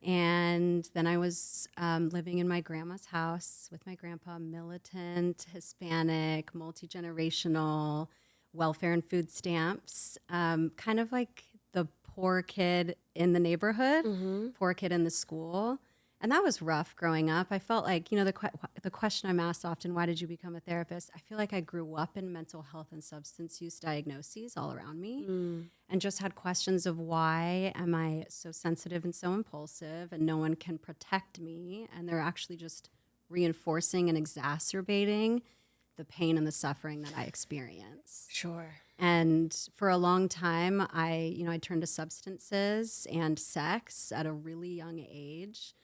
And then I was living in my grandma's house with my grandpa, militant, Hispanic, multi-generational, welfare and food stamps, kind of like the poor kid in the neighborhood, poor kid in the school. And that was rough growing up. I felt like, the question I'm asked often, why did you become a therapist? I feel like I grew up in mental health and substance use diagnoses all around me and just had questions of why am I so sensitive and so impulsive and no one can protect me? And they're actually just reinforcing and exacerbating the pain and the suffering that I experience. Sure. And for a long time, I turned to substances and sex at a really young age.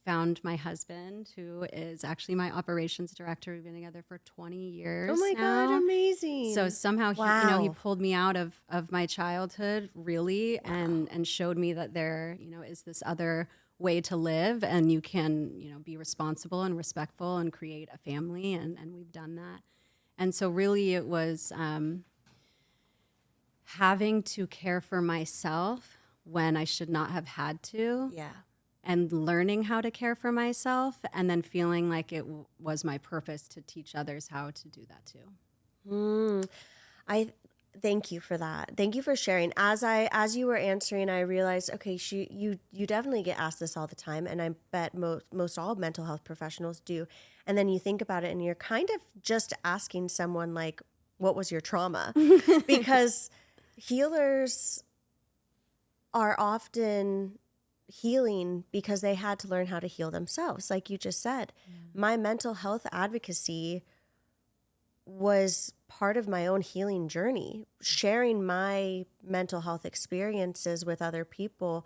found my husband, who is actually my operations director. We've been together for 20 years Oh my now. God, amazing. So somehow he pulled me out of my childhood, really, and showed me that there, is this other way to live, and you can, be responsible and respectful and create a family, and we've done that. And so really it was having to care for myself when I should not have had to. Yeah. And learning how to care for myself, and then feeling like it was my purpose to teach others how to do that too. I thank you for that. Thank you for sharing. As you were answering, I realized, okay, you definitely get asked this all the time, and I bet most all mental health professionals do. And then you think about it, and you're kind of just asking someone like, "What was your trauma?" Because healers are often healing because they had to learn how to heal themselves. Like you just said, my mental health advocacy was part of my own healing journey. Sharing my mental health experiences with other people,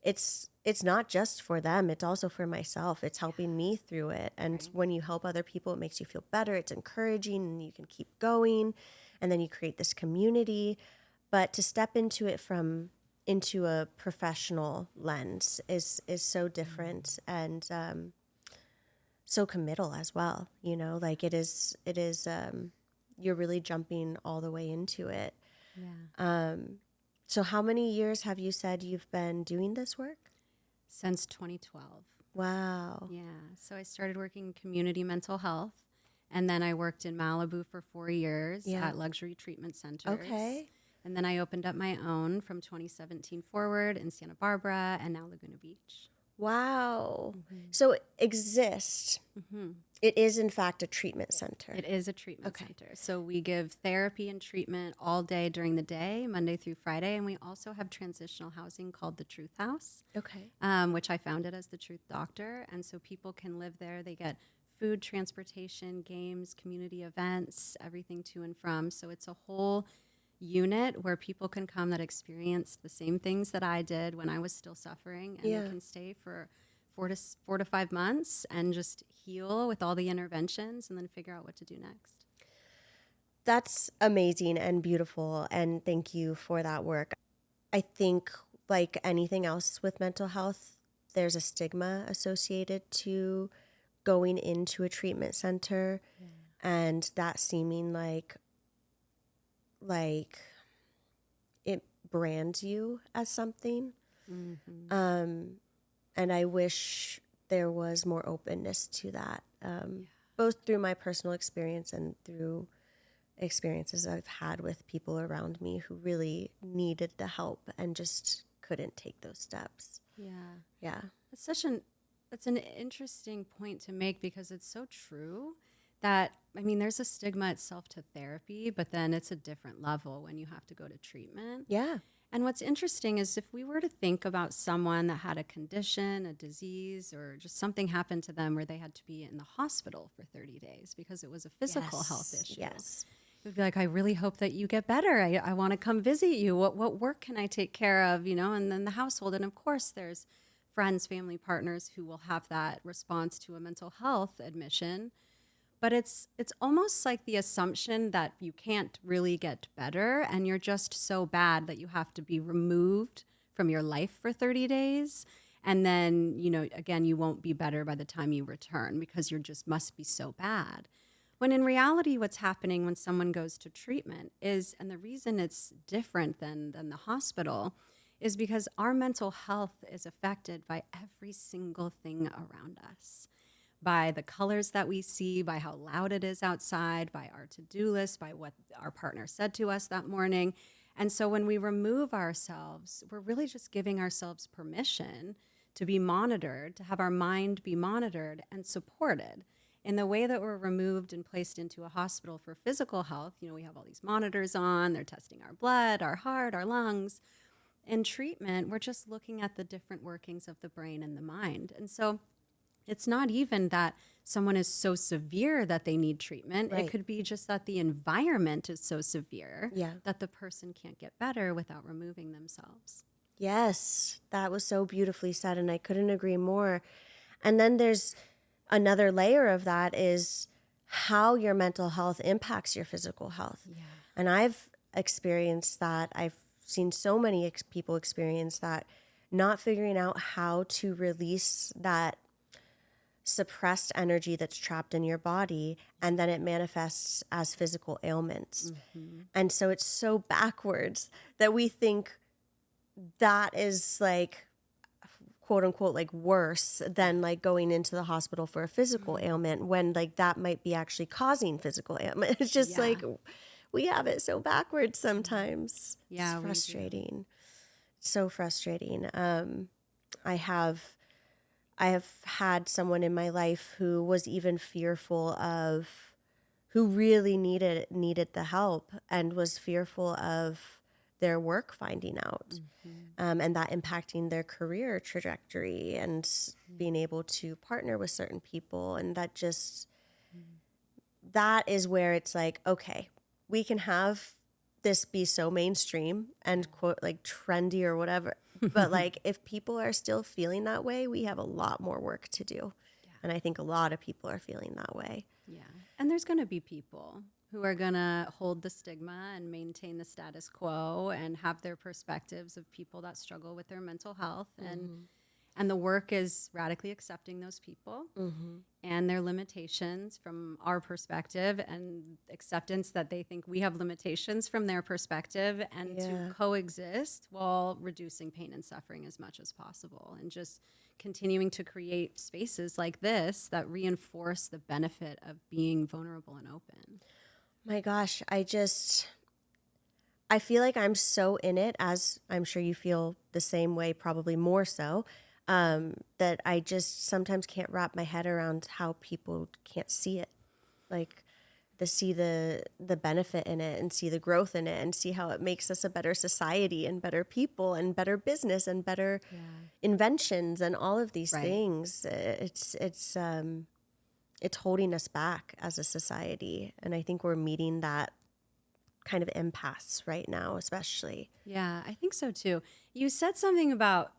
it's not just for them, it's also for myself. It's helping me through it. And when you help other people, it makes you feel better. It's encouraging, and you can keep going, and then you create this community. But to step into it into a professional lens is so different, and so committal as well. Like it is you're really jumping all the way into it. Yeah. So how many years have you said you've been doing this work? Since 2012. Wow. Yeah. So I started working in community mental health, and then I worked in Malibu for 4 years at luxury treatment centers. Okay. And then I opened up my own from 2017 forward in Santa Barbara and now Laguna Beach. Wow. So Exist. It is in fact a treatment center. It is a treatment center. So we give therapy and treatment all day during the day, Monday through Friday. And we also have transitional housing called the Truth House, which I founded as the Truth Doctor. And so people can live there. They get food, transportation, games, community events, everything to and from. So it's a whole unit where people can come that experienced the same things that I did when I was still suffering, and they can stay for 4 to 5 months and just heal with all the interventions, and then figure out what to do next. That's amazing and beautiful, and thank you for that work. I think, like anything else with mental health, there's a stigma associated to going into a treatment center, and that seeming like it brands you as something. And I wish there was more openness to that, both through my personal experience and through experiences I've had with people around me who really needed the help and just couldn't take those steps. Yeah. It's an interesting point to make, because it's so true that, there's a stigma itself to therapy, but then it's a different level when you have to go to treatment. Yeah. And what's interesting is if we were to think about someone that had a condition, a disease, or just something happened to them where they had to be in the hospital for 30 days because it was a physical health issue. Yes. It would be like, I really hope that you get better. I want to come visit you. What work can I take care of, and then the household. And of course, there's friends, family, partners who will have that response to a mental health admission. But it's almost like the assumption that you can't really get better, and you're just so bad that you have to be removed from your life for 30 days. And then, again, you won't be better by the time you return because you just must be so bad. When in reality, what's happening when someone goes to treatment is, and the reason it's different than the hospital, is because our mental health is affected by every single thing around us. By the colors that we see, by how loud it is outside, by our to-do list, by what our partner said to us that morning. And so when we remove ourselves, we're really just giving ourselves permission to be monitored, to have our mind be monitored and supported. In the way that we're removed and placed into a hospital for physical health, we have all these monitors on, they're testing our blood, our heart, our lungs. In treatment, we're just looking at the different workings of the brain and the mind. And so it's not even that someone is so severe that they need treatment. Right. It could be just that the environment is so severe that the person can't get better without removing themselves. Yes, that was so beautifully said, and I couldn't agree more. And then there's another layer of that is how your mental health impacts your physical health. Yeah. And I've experienced that. I've seen so many people experience that, not figuring out how to release that suppressed energy that's trapped in your body, and then it manifests as physical ailments. And so it's so backwards that we think that is like, quote unquote, like worse than like going into the hospital for a physical ailment, when like that might be actually causing physical ailment. It's just like, we have it so backwards sometimes. Yeah, It's frustrating. So frustrating. I have had someone in my life who was even fearful of, who really needed the help, and was fearful of their work finding out, and that impacting their career trajectory and being able to partner with certain people. And that just, that is where it's like, okay, we can have this be so mainstream and quote like trendy or whatever. But like, if people are still feeling that way, we have a lot more work to do. Yeah. And I think a lot of people are feeling that way. Yeah. And there's going to be people who are going to hold the stigma and maintain the status quo and have their perspectives of people that struggle with their mental health. And the work is radically accepting those people and their limitations from our perspective, and acceptance that they think we have limitations from their perspective, and to coexist while reducing pain and suffering as much as possible, and just continuing to create spaces like this that reinforce the benefit of being vulnerable and open. My gosh, I feel like I'm so in it, as I'm sure you feel the same way, probably more so, that I just sometimes can't wrap my head around how people can't see it. Like, see the benefit in it, and see the growth in it, and see how it makes us a better society and better people and better business and better inventions and all of these things. It's holding us back as a society. And I think we're meeting that kind of impasse right now, especially. Yeah, I think so too. You said something about,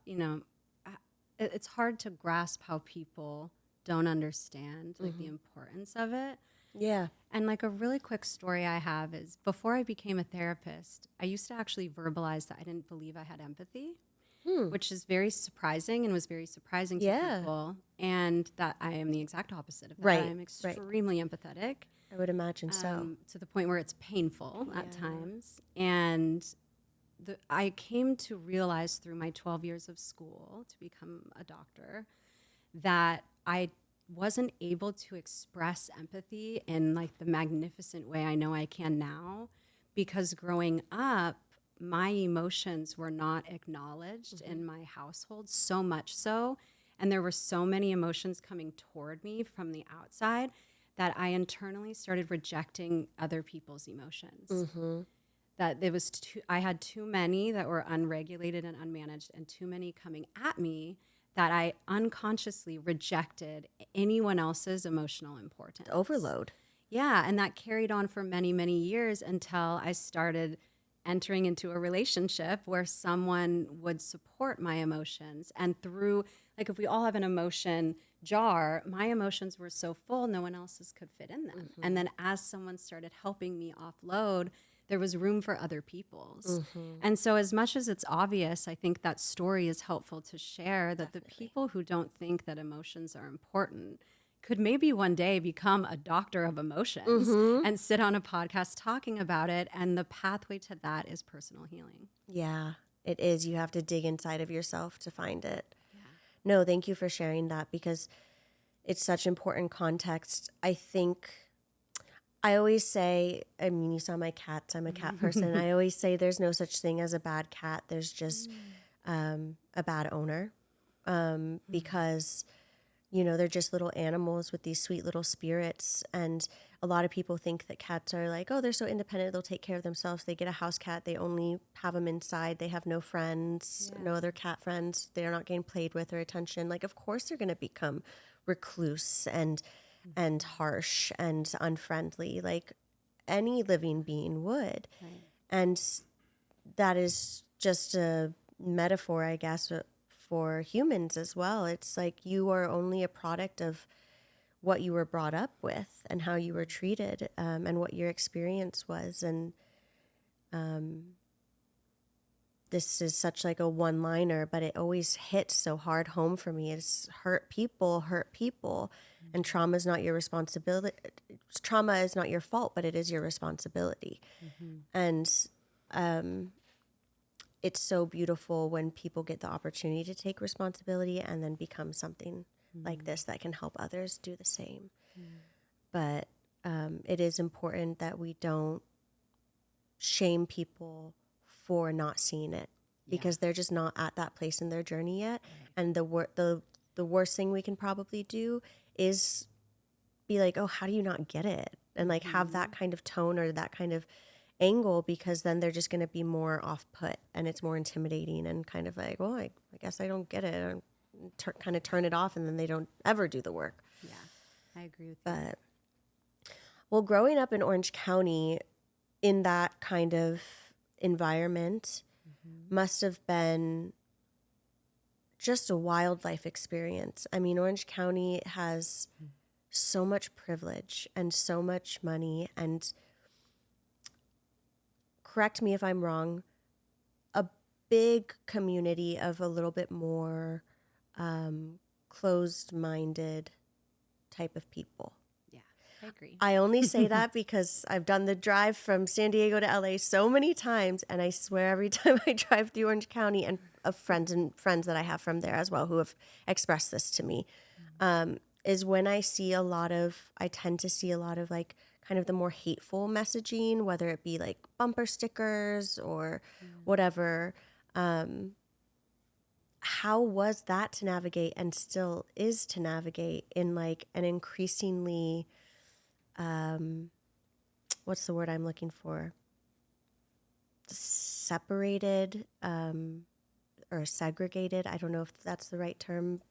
it's hard to grasp how people don't understand like the importance of it. Yeah. And like a really quick story I have is, before I became a therapist, I used to actually verbalize that I didn't believe I had empathy, which is very surprising, and was very surprising to people. And that I am the exact opposite of that. Right. I'm extremely empathetic. I would imagine so. To the point where it's painful at times. And I came to realize through my 12 years of school to become a doctor that I wasn't able to express empathy in like the magnificent way I know I can now, because growing up, my emotions were not acknowledged in my household, so much so. And there were so many emotions coming toward me from the outside that I internally started rejecting other people's emotions. That there was I had too many that were unregulated and unmanaged, and too many coming at me, that I unconsciously rejected anyone else's emotional importance. Overload. Yeah, and that carried on for many, many years until I started entering into a relationship where someone would support my emotions. And through, like, if we all have an emotion jar, my emotions were so full, no one else's could fit in them. And then as someone started helping me offload, there was room for other people's. And so as much as it's obvious, I think that story is helpful to share, that the people who don't think that emotions are important could maybe one day become a doctor of emotions and sit on a podcast talking about it. And the pathway to that is personal healing. Yeah, it is. You have to dig inside of yourself to find it. Yeah. No, thank you for sharing that, because it's such important context. I think I always say, I mean, you saw my cats. I'm a cat person. I always say there's no such thing as a bad cat. There's just a bad owner, because they're just little animals with these sweet little spirits. And a lot of people think that cats are like, oh, they're so independent, they'll take care of themselves. They get a house cat, they only have them inside. They have no friends, no other cat friends. They're not getting played with or attention. Like, of course they're going to become recluse and harsh and unfriendly, like any living being would. Right. And that is just a metaphor, I guess, for humans as well. It's like you are only a product of what you were brought up with and how you were treated, and what your experience was. And this is such like a one-liner, but it always hits so hard home for me. It's hurt people, and trauma is not your responsibility. Trauma is not your fault, but it is your responsibility. And it's so beautiful when people get the opportunity to take responsibility and then become something like this that can help others do the same. But it is important that we don't shame people for not seeing it, because they're just not at that place in their journey yet. And the worst thing we can probably do is be like, oh, how do you not get it? And like have that kind of tone or that kind of angle, because then they're just going to be more off put and it's more intimidating and kind of like, well, I guess I don't get it, and kind of turn it off, and then they don't ever do the work. Yeah, I agree with that. Well, growing up in Orange County in that kind of environment must have been just a wild life experience. I mean, Orange County has so much privilege and so much money, and correct me if I'm wrong, a big community of a little bit more closed-minded type of people. Yeah, I agree. I only say that because I've done the drive from San Diego to LA so many times, and I swear every time I drive through Orange County, and of friends that I have from there as well who have expressed this to me, is when I tend to see a lot of like kind of the more hateful messaging, whether it be like bumper stickers or whatever. How was that to navigate, and still is to navigate, in like an increasingly, what's the word I'm looking for? Separated, or segregated. I don't know if that's the right term.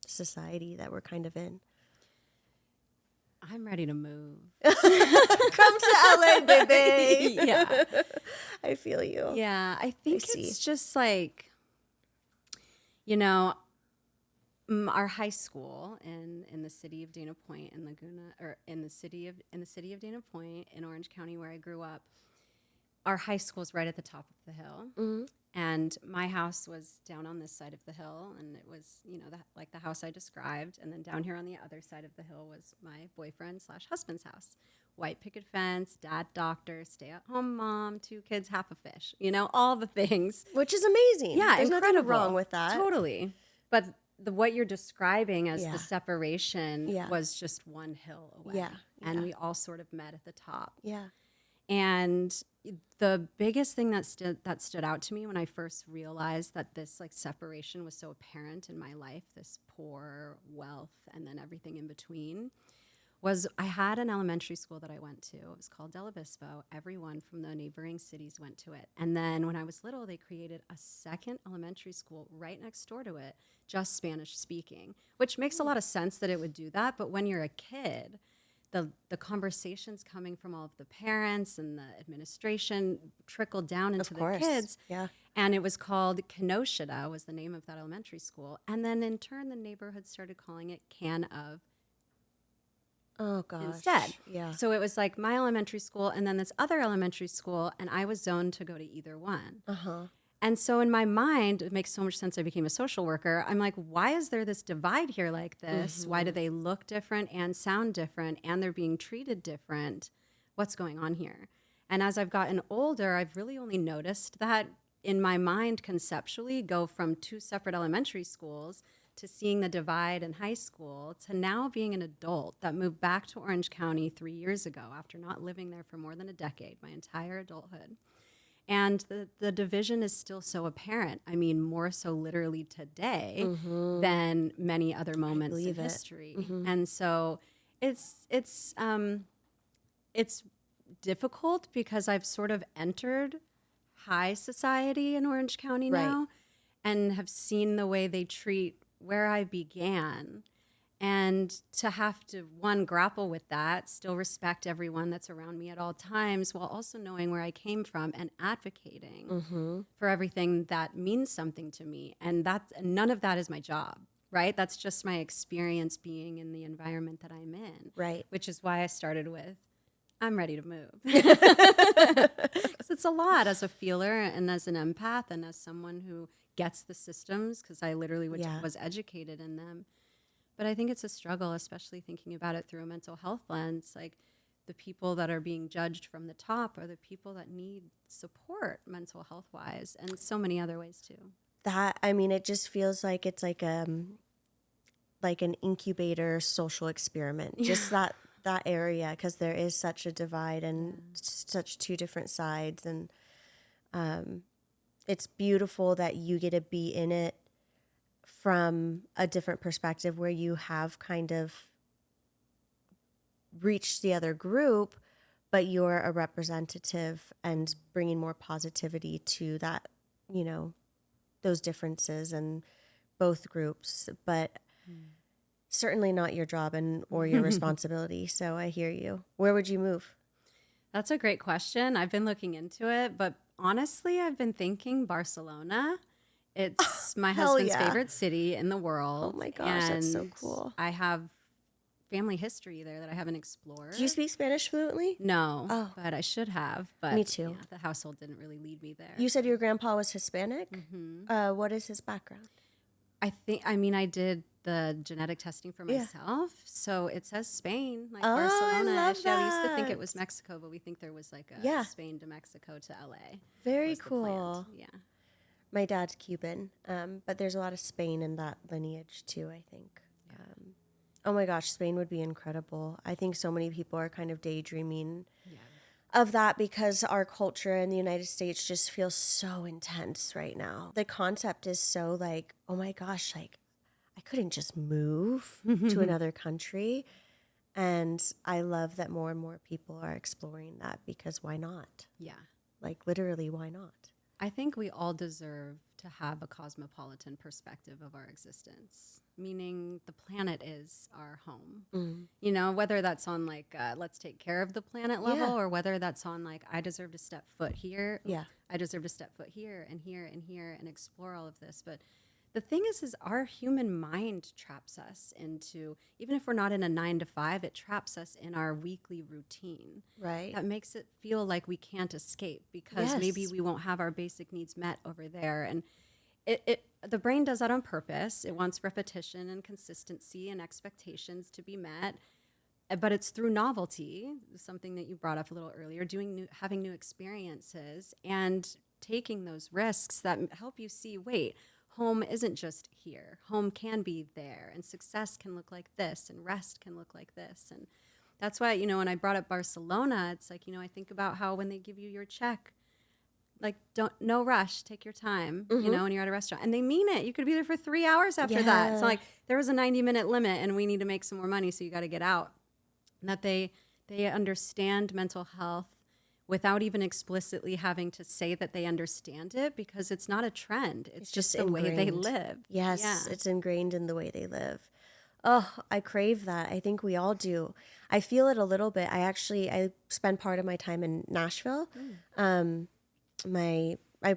Society that we're kind of in. I'm ready to move. Come to LA, baby. Yeah. I feel you. Yeah, I think it's just like, you know, our high school in the city of Dana Point in Laguna, or in the city of Dana Point in Orange County where I grew up. Our high school is right at the top of the hill, and my house was down on this side of the hill, and it was, you know, like the house I described, and then down here on the other side of the hill was my boyfriend/husband's house. White picket fence, dad doctor, stay-at-home mom, 2 kids, half a fish, you know, all the things. Which is amazing. Yeah, there's incredible. nothing wrong with that. Totally. But what you're describing as the separation was just one hill away. Yeah. And we all sort of met at the top. Yeah. And the biggest thing that stood out to me when I first realized that this like separation was so apparent in my life, this poor, wealth, and then everything in between, was I had an elementary school that I went to. It was called Del Obispo. Everyone from the neighboring cities went to it. And then when I was little, they created a second elementary school right next door to it, just Spanish speaking, which makes a lot of sense that it would do that. But when you're a kid, the conversations coming from all of the parents and the administration trickled down into the kids. Yeah. And it was called Kenosha was the name of that elementary school. And then in turn, the neighborhood started calling it Can of instead. Yeah. So it was like my elementary school and then this other elementary school, and I was zoned to go to either one. And so in my mind, it makes so much sense I became a social worker. I'm like, why is there this divide here like this? Why do they look different and sound different, and they're being treated different? What's going on here? And as I've gotten older, I've really only noticed that in my mind conceptually go from 2 separate elementary schools to seeing the divide in high school to now being an adult that moved back to Orange County 3 years ago after not living there for more than a decade, my entire adulthood. And the division is still so apparent. I mean, more so literally today than many other moments in history. And so it's difficult because I've sort of entered high society in Orange County now and have seen the way they treat where I began. And to have to, one, grapple with that, still respect everyone that's around me at all times, while also knowing where I came from and advocating for everything that means something to me. And none of that is my job, right? That's just my experience being in the environment that I'm in. Right. Which is why I started with, I'm ready to move. Because it's a lot as a feeler and as an empath and as someone who gets the systems, because I literally was educated in them. But I think it's a struggle, especially thinking about it through a mental health lens. Like, the people that are being judged from the top are the people that need support mental health wise, and so many other ways too. That, I mean, it just feels like it's like an incubator social experiment. Just that area, because there is such a divide and such two different sides. And it's beautiful that you get to be in it from a different perspective, where you have kind of reached the other group, but you're a representative and bringing more positivity to that, those differences and both groups, but certainly not your job or your responsibility. So I hear you. Where would you move? That's a great question. I've been looking into it, but honestly, I've been thinking Barcelona. It's my husband's favorite city in the world. Oh my gosh, that's so cool. I have family history there that I haven't explored. Do you speak Spanish fluently? No, but I should have. But me too. Yeah, the household didn't really lead me there. You said your grandpa was Hispanic? Mm-hmm. What is his background? I did the genetic testing for myself. So it says Spain, like Barcelona. I love that. We used to think it was Mexico, but we think there was like a Spain to Mexico to LA. Very cool. Yeah. My dad's Cuban, but there's a lot of Spain in that lineage too, I think. Oh my gosh, Spain would be incredible. I think so many people are kind of daydreaming of that, because our culture in the United States just feels so intense right now. The concept is so like, oh my gosh, like I couldn't just move to another country. And I love that more and more people are exploring that, because why not? Yeah. Like literally, why not? I think we all deserve to have a cosmopolitan perspective of our existence, meaning the planet is our home. Whether that's on like, let's take care of the planet level, or whether that's on like, I deserve to step foot here. I deserve to step foot here and here and here and explore all of this. But the thing is our human mind traps us into, even if we're not in a 9 to 5, it traps us in our weekly routine. Right. That makes it feel like we can't escape, because maybe we won't have our basic needs met over there. And the brain does that on purpose. It wants repetition and consistency and expectations to be met. But it's through novelty, something that you brought up a little earlier, having new experiences and taking those risks that help you see, wait, home isn't just here. Home can be there, and success can look like this, and rest can look like this. And that's why, when I brought up Barcelona, it's like, I think about how when they give you your check, like, no rush, take your time, when you're at a restaurant. And they mean it. You could be there for 3 hours after that. It's not like there was a 90-minute limit and we need to make some more money, so you got to get out. And that they understand mental health without even explicitly having to say that they understand it, because it's not a trend. It's just the way they live. Yes, it's ingrained in the way they live. Oh, I crave that. I think we all do. I feel it a little bit. I spend part of my time in Nashville. I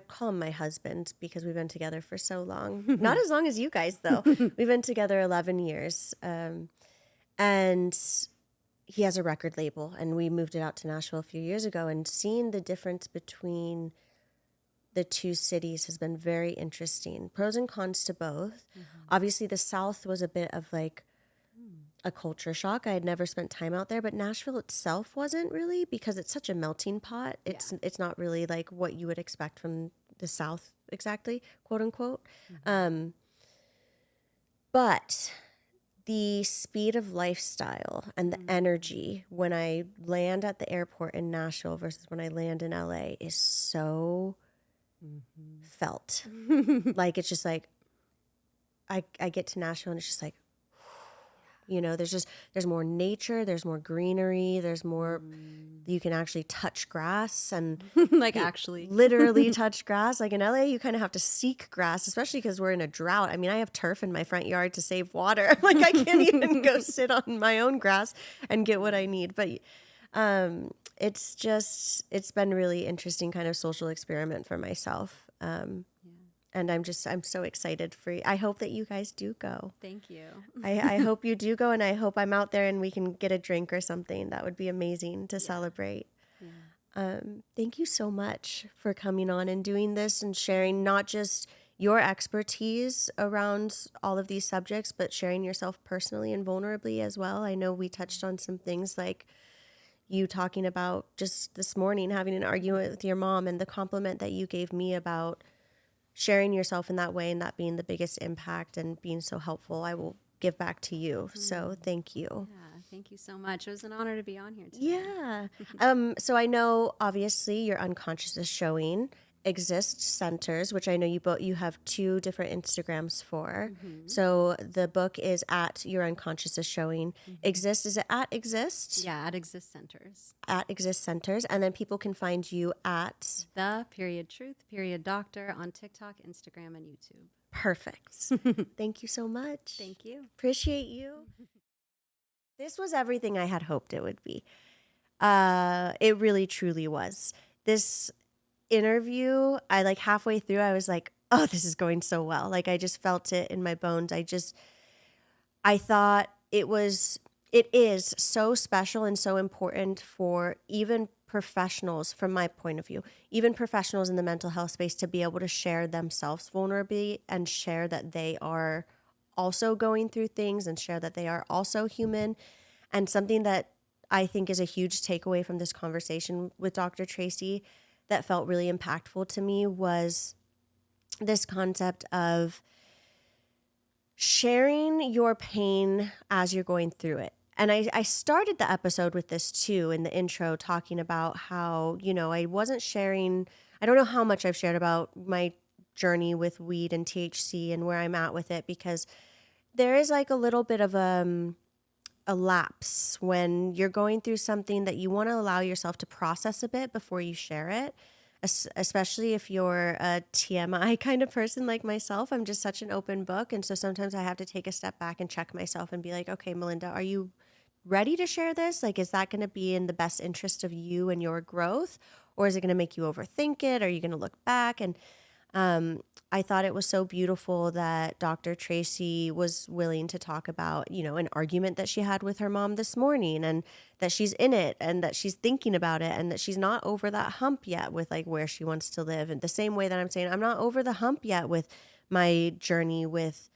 call him my husband because we've been together for so long. Not as long as you guys, though. We've been together 11 years. And he has a record label, and we moved it out to Nashville a few years ago, and seeing the difference between the two cities has been very interesting. Pros and cons to both. Obviously, the South was a bit of like a culture shock. I had never spent time out there, but Nashville itself wasn't really, because it's such a melting pot. It's not really like what you would expect from the South exactly, quote unquote. But the speed of lifestyle and the energy when I land at the airport in Nashville versus when I land in LA is so felt. Like, it's just like, I get to Nashville and it's just like, You know, there's more nature, there's more greenery, there's more, you can actually touch grass and Like actually. literally touch grass. Like in LA, you kind of have to seek grass, especially because we're in a drought. I mean, I have turf in my front yard to save water. Like I can't even go sit on my own grass and get what I need. But it's been really interesting kind of social experiment for myself. And I'm so excited for you. I hope that you guys do go. Thank you. I hope you do go, and I hope I'm out there and we can get a drink or something. That would be amazing to celebrate. Yeah. Thank you so much for coming on and doing this and sharing not just your expertise around all of these subjects, but sharing yourself personally and vulnerably as well. I know we touched on some things like you talking about just this morning having an argument with your mom and the compliment that you gave me about sharing yourself in that way and that being the biggest impact and being so helpful. I will give back to you. So thank you. Yeah, thank you so much. It was an honor to be on here today. Yeah. So I know obviously your unconscious is showing Exist Centers, which I know you have 2 different Instagrams for. So the book is at Your Unconscious is Showing. Exist, is it at Exist? Yeah, at Exist Centers. At Exist Centers. And then people can find you at _the_truth_doctor on TikTok, Instagram, and YouTube. Perfect. Thank you so much. Thank you. Appreciate you. This was everything I had hoped it would be. It really, truly was. This interview, I like halfway through, I was like, oh, this is going so well. Like I just felt it in my bones. I thought it is so special and so important for even professionals, from my point of view, even professionals in the mental health space to be able to share themselves vulnerably and share that they are also going through things and share that they are also human. And something that I think is a huge takeaway from this conversation with Dr. Tracy that felt really impactful to me was this concept of sharing your pain as you're going through it. And I started the episode with this too in the intro, talking about how, I wasn't sharing, I don't know how much I've shared about my journey with weed and THC and where I'm at with it, because there is like a little bit of a lapse when you're going through something that you want to allow yourself to process a bit before you share it, especially if you're a TMI kind of person like myself. I'm just such an open book. And so sometimes I have to take a step back and check myself and be like, okay, Melinda, are you ready to share this? Like, is that going to be in the best interest of you and your growth? Or is it going to make you overthink it? Are you going to look back? And I thought it was so beautiful that Dr. Tracy was willing to talk about, an argument that she had with her mom this morning, and that she's in it and that she's thinking about it and that she's not over that hump yet with like where she wants to live. And the same way that I'm saying I'm not over the hump yet with my journey with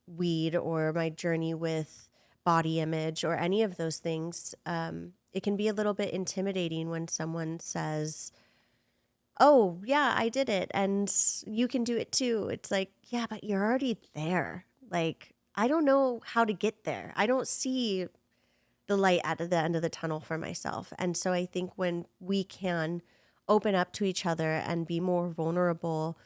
weed or my journey with body image or any of those things. It can be a little bit intimidating when someone says, oh, yeah, I did it and you can do it too. It's like, yeah, but you're already there. Like, I don't know how to get there. I don't see the light at the end of the tunnel for myself. And so I think when we can open up to each other and be more vulnerable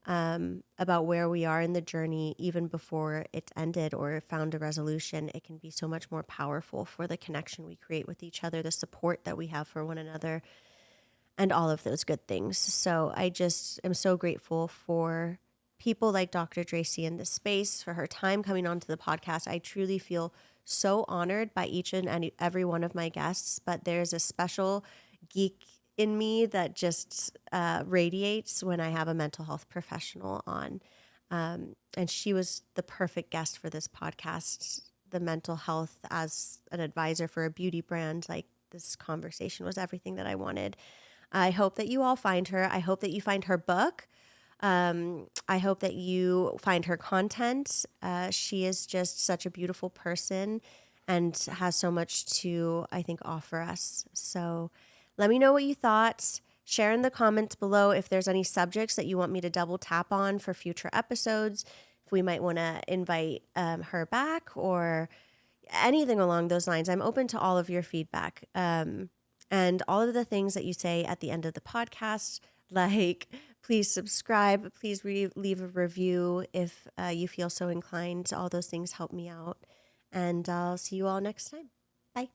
about where we are in the journey, even before it's ended or found a resolution, it can be so much more powerful for the connection we create with each other, the support that we have for one another, and all of those good things. So I just am so grateful for people like Dr. Tracy in this space, for her time coming onto the podcast. I truly feel so honored by each and every one of my guests, but there's a special geek in me that just radiates when I have a mental health professional on. And she was the perfect guest for this podcast. The mental health as an advisor for a beauty brand, like this conversation was everything that I wanted. I hope that you all find her. I hope that you find her book. I hope that you find her content. She is just such a beautiful person and has so much to, I think, offer us. So let me know what you thought. Share in the comments below if there's any subjects that you want me to double tap on for future episodes, if we might want to invite her back or anything along those lines. I'm open to all of your feedback. And all of the things that you say at the end of the podcast, like please subscribe, please leave a review if you feel so inclined. All those things help me out. And I'll see you all next time. Bye.